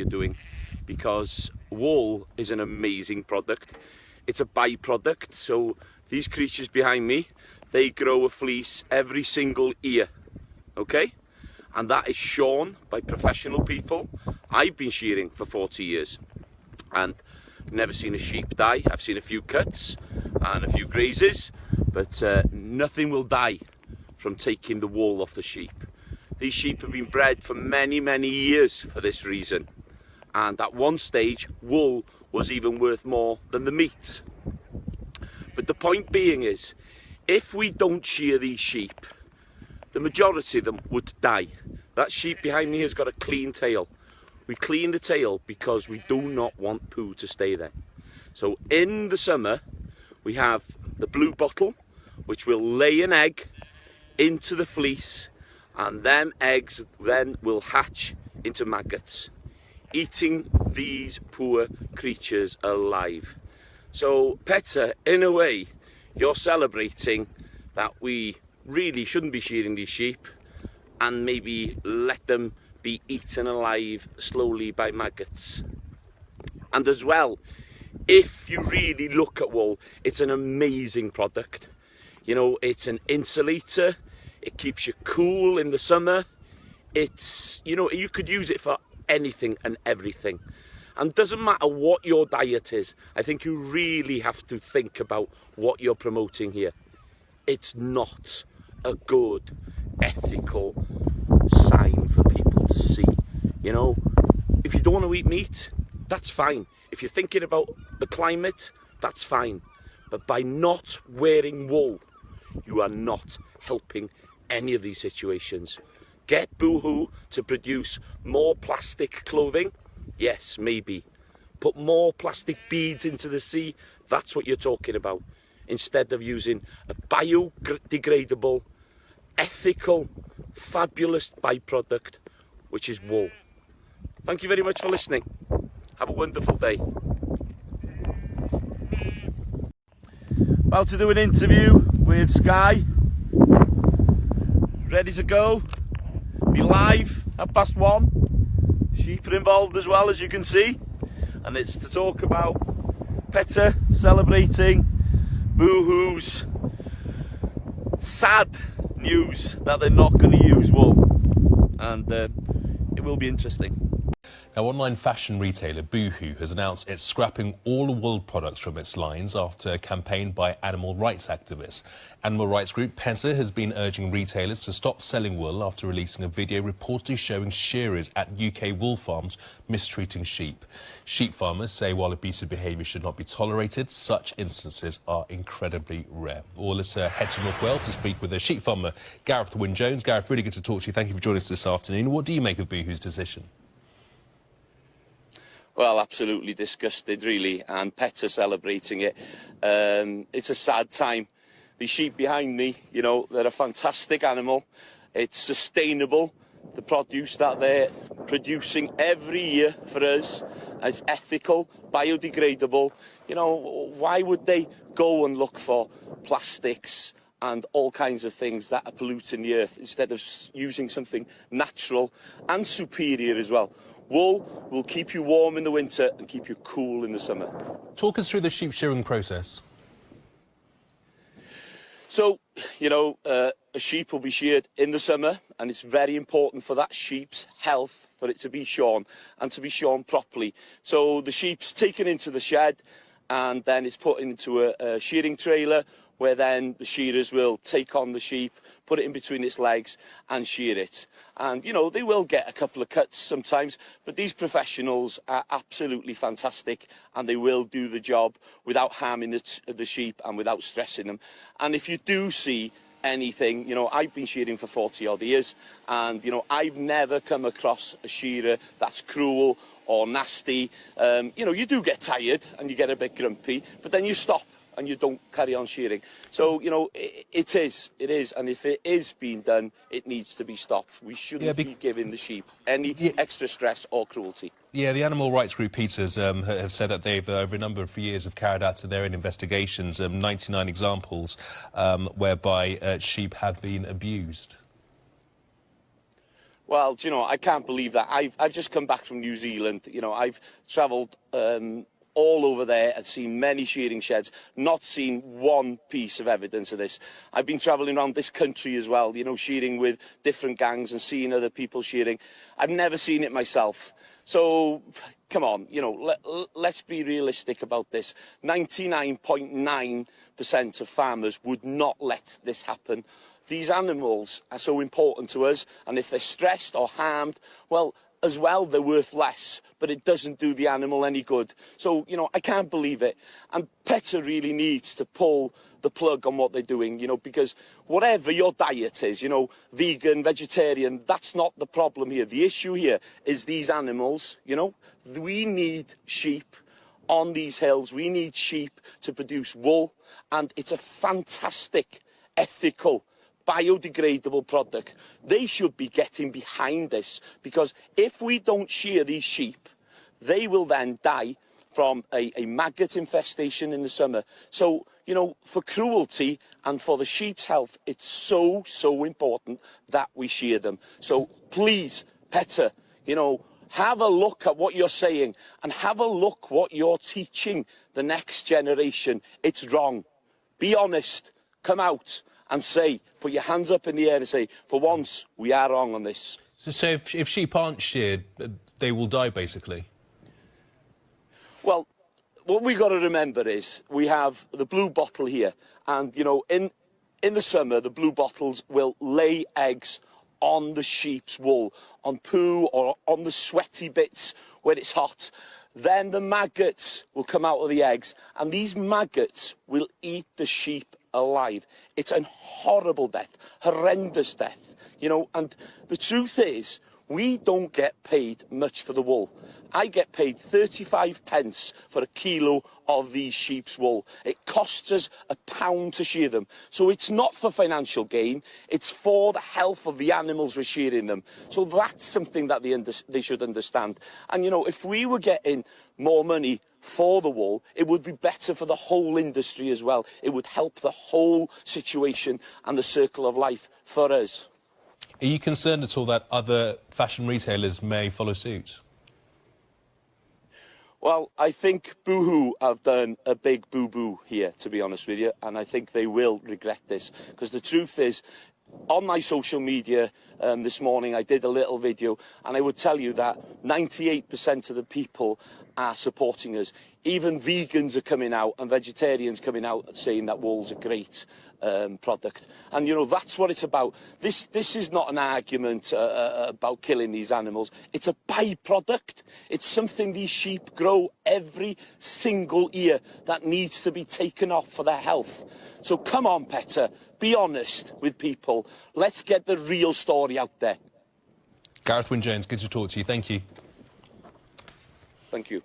you're doing, because wool is an amazing product. It's a byproduct. So these creatures behind me, they grow a fleece every single year, okay? And that is shorn by professional people. I've been shearing for 40 years and never seen a sheep die. I've seen a few cuts and a few grazes, but nothing will die from taking the wool off the sheep. These sheep have been bred for many, many years for this reason. And at one stage, wool was even worth more than the meat. But the point being is, if we don't shear these sheep, the majority of them would die. That sheep behind me has got a clean tail. We clean the tail because we do not want poo to stay there. So in the summer, we have the blue bottle, which will lay an egg into the fleece, and them eggs then will hatch into maggots, eating these poor creatures alive. So Peta, in a way, you're celebrating that we really shouldn't be shearing these sheep and maybe let them be eaten alive slowly by maggots. And as well, if you really look at wool, it's an amazing product. You know, it's an insulator, it keeps you cool in the summer. It's, you know, you could use it for anything and everything. And doesn't matter what your diet is, I think you really have to think about what you're promoting here. It's not a good, ethical sign for people to see. You know, if you don't want to eat meat, that's fine. If you're thinking about the climate, that's fine. But by not wearing wool, you are not helping any of these situations. Get Boohoo to produce more plastic clothing? Yes, maybe. Put more plastic beads into the sea? That's what you're talking about. Instead of using a biodegradable, ethical, fabulous byproduct, which is wool. Thank you very much for listening. Have a wonderful day. About to do an interview with Sky. Ready to go. Be live at 1:30. Sheep are involved as well, as you can see. And it's to talk about Peta celebrating Boohoo's sad news that they're not going to use wool. And it will be interesting. Now, online fashion retailer Boohoo has announced it's scrapping all wool products from its lines after a campaign by animal rights activists. Animal rights group Peta has been urging retailers to stop selling wool after releasing a video reportedly showing shearers at UK wool farms mistreating sheep. Sheep farmers say while abusive behaviour should not be tolerated, such instances are incredibly rare. Well, let's head to North Wales to speak with a sheep farmer, Gareth Wyn-Jones. Gareth, really good to talk to you. Thank you for joining us this afternoon. What do you make of Boohoo's decision? Well, absolutely disgusted, really, and Peta celebrating it. It's a sad time. The sheep behind me, you know, they're a fantastic animal. It's sustainable. The produce that they're producing every year for us is ethical, biodegradable. You know, why would they go and look for plastics and all kinds of things that are polluting the earth instead of using something natural and superior as well? Wool will keep you warm in the winter and keep you cool in the summer. Talk us through the sheep shearing process. So, you know, a sheep will be sheared in the summer, and it's very important for that sheep's health for it to be shorn and to be shorn properly. So the sheep's taken into the shed and then it's put into a shearing trailer, where then the shearers will take on the sheep, put it in between its legs and shear it. And, you know, they will get a couple of cuts sometimes, but these professionals are absolutely fantastic and they will do the job without harming the sheep and without stressing them. And if you do see anything, you know, I've been shearing for 40 odd years and, you know, I've never come across a shearer that's cruel or nasty. You know, you do get tired and you get a bit grumpy, but then you stop and you don't carry on shearing. So, you know, it is, and if it is being done, it needs to be stopped. We shouldn't be giving the sheep any extra stress or cruelty. Yeah, the animal rights group Peters have said that they've, over a number of years, have carried out their own investigations, 99 examples whereby sheep have been abused. Well, do you know, I can't believe that. I've just come back from New Zealand. You know, I've travelled all over there and seen many shearing sheds, not seen one piece of evidence of this. I've been travelling around this country as well, you know, shearing with different gangs and seeing other people shearing. I've never seen it myself. So, come on, you know, let's be realistic about this. 99.9% of farmers would not let this happen. These animals are so important to us, and if they're stressed or harmed, well, as well, they're worth less, but it doesn't do the animal any good. So, you know, I can't believe it. And PETA really needs to pull the plug on what they're doing, you know, because whatever your diet is, you know, vegan, vegetarian, that's not the problem here. The issue here is these animals, you know. We need sheep on these hills. We need sheep to produce wool, and it's a fantastic, ethical, biodegradable product. They should be getting behind this, because if we don't shear these sheep, they will then die from a maggot infestation in the summer. So, you know, for cruelty and for the sheep's health, it's so, so important that we shear them. So please, PETA, you know, have a look at what you're saying and have a look what you're teaching the next generation. It's wrong. Be honest. Come out and say, put your hands up in the air and say, for once, we are wrong on this. So if sheep aren't sheared, they will die, basically? Well, what we've got to remember is we have the blue bottle here. And, you know, in the summer, the blue bottles will lay eggs on the sheep's wool, on poo or on the sweaty bits where it's hot. Then the maggots will come out of the eggs, and these maggots will eat the sheep alive. It's a horrible death, horrendous death, you know, and the truth is, we don't get paid much for the wool. I get paid 35 pence for a kilo of these sheep's wool. It costs us £1 to shear them. So it's not for financial gain, it's for the health of the animals we're shearing them. So that's something that they should understand. And, you know, if we were getting more money for the wool, it would be better for the whole industry as well. It would help the whole situation and the circle of life for us. Are you concerned at all that other fashion retailers may follow suit? Well, I think Boohoo have done a big boo-boo here, to be honest with you, and I think they will regret this, because the truth is, on my social media this morning, I did a little video, and I would tell you that 98% of the people are supporting us. Even vegans are coming out and vegetarians coming out saying that wool's a great product. And, you know, that's what it's about. This is not an argument about killing these animals. It's a byproduct. It's something these sheep grow every single year that needs to be taken off for their health. So come on, PETA, be honest with people. Let's get the real story out there. Gareth Wyn-Jones, good to talk to you. Thank you. Thank you.